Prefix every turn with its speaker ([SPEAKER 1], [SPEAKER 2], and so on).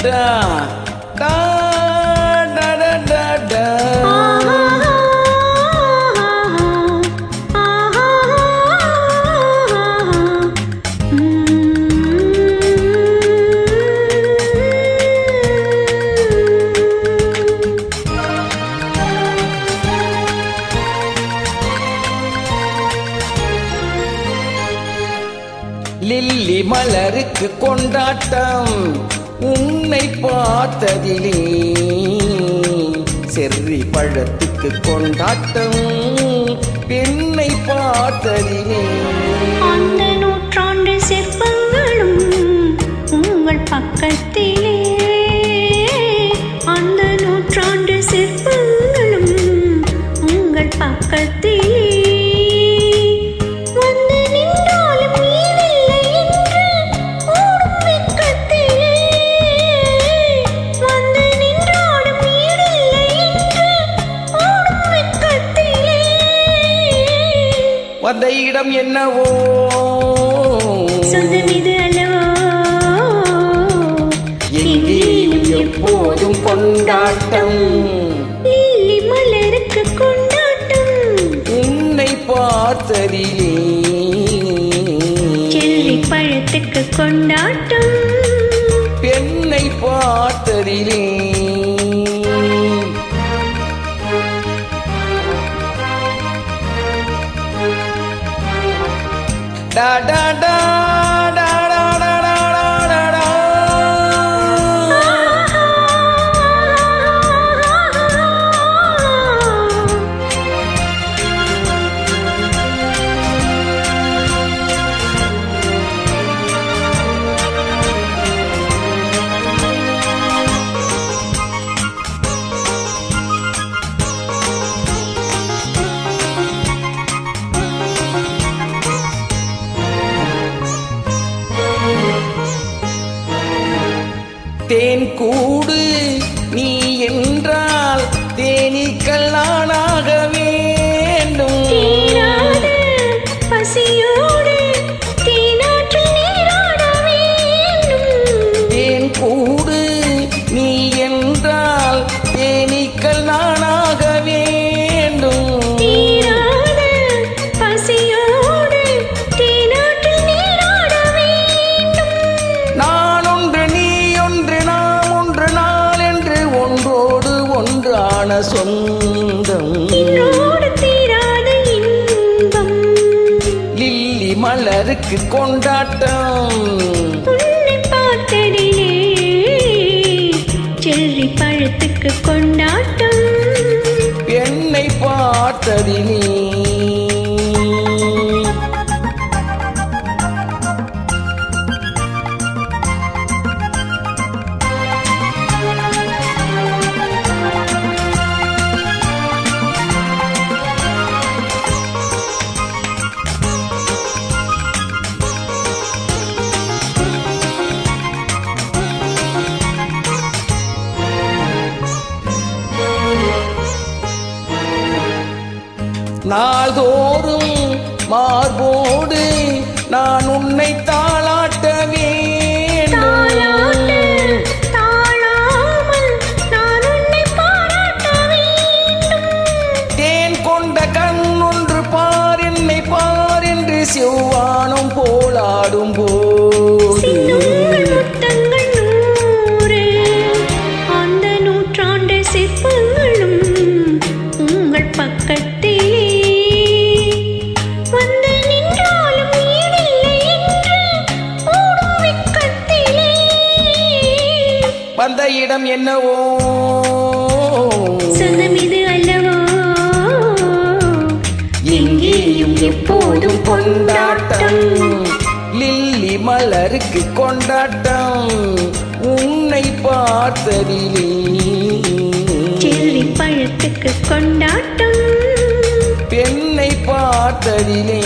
[SPEAKER 1] da da da da da. Lily மலருக்கு கொண்டாட்டம் உன்னை பார்த்ததிலே, செர்ரி பழத்துக்கு கொண்டாட்டம் பெண்ணை பார்த்ததிலே.
[SPEAKER 2] அந்த நூற்றாண்டு சிற்பங்களும் உங்கள் பக்கத்திலே, அந்த நூற்றாண்டு சிற்பங்களும் உங்கள் பக்கத்திலே.
[SPEAKER 1] வந்த இடம் என்னவோ
[SPEAKER 2] சொந்தம் இது அல்லவோ,
[SPEAKER 1] எங்கேயும் எப்போதும் கொண்டாட்டம்.
[SPEAKER 2] லில்லி மலருக்கு கொண்டாட்டம்
[SPEAKER 1] உன்னை பார்த்ததிலே,
[SPEAKER 2] செர்ரி பழத்துக்கு கொண்டாட்டம்
[SPEAKER 1] பெண்ணை பார்த்ததிலே. Da da da da da da da da da. தேன் கூடு நீ என்றால் தேனீக்கள் நானாக வேண்டும்.
[SPEAKER 2] பசியோடு தேனாற்றில் நீராட வேண்டும்.
[SPEAKER 1] தேன் கூடு நீ என்றால் தேனீக்கள் நானாக வேண்டும்.
[SPEAKER 2] பசியோடு தேனாற்றில் நீராட வேண்டும்.
[SPEAKER 1] நான் ஒன்று நீ ஒன்று நாம் ஒன்று நாள் என்று ஒன்றோடு ஒன்றான சொந்தம்.
[SPEAKER 2] என்னோடு தீராத இன்பம்.
[SPEAKER 1] லில்லி மலருக்கு கொண்டாட்டம்
[SPEAKER 2] உன்னை பார்த்ததிலே, செர்ரி பழத்துக்கு கொண்டாட்டம்
[SPEAKER 1] பெண்ணை பார்த்ததிலே. நாள்தோறும் மார்போடு நான் உன்னை தாளாட்ட வேண்டும்.
[SPEAKER 2] தாழாமல் நான் உன்னை பாராட்ட வேண்டும்.
[SPEAKER 1] தேன் கொண்ட கண் ஒன்று பார் என்னை பார் என்று செவ்வானம் போலாடும் போது
[SPEAKER 2] முத்தங்கள் நூறு, அந்த நூற்றாண்டு சிற்பங்களும் உங்கள் பக்கத்திலே. வந்து நின்றாலும் ஈடில்லை என்று ஓடும் வெட்கத்திலே.
[SPEAKER 1] வந்த இடம் என்னவோ
[SPEAKER 2] சொந்தம் இது அல்லவோ,
[SPEAKER 1] எங்கேயும் எப்போதும் கொண்டாட்டம். லில்லி மலருக்கு கொண்டாட்டம் உன்னை பார்த்ததிலே,
[SPEAKER 2] செர்ரி பழத்துக்கு கொண்டாட்டம்
[SPEAKER 1] பெண்ணை பார்த்ததிலே.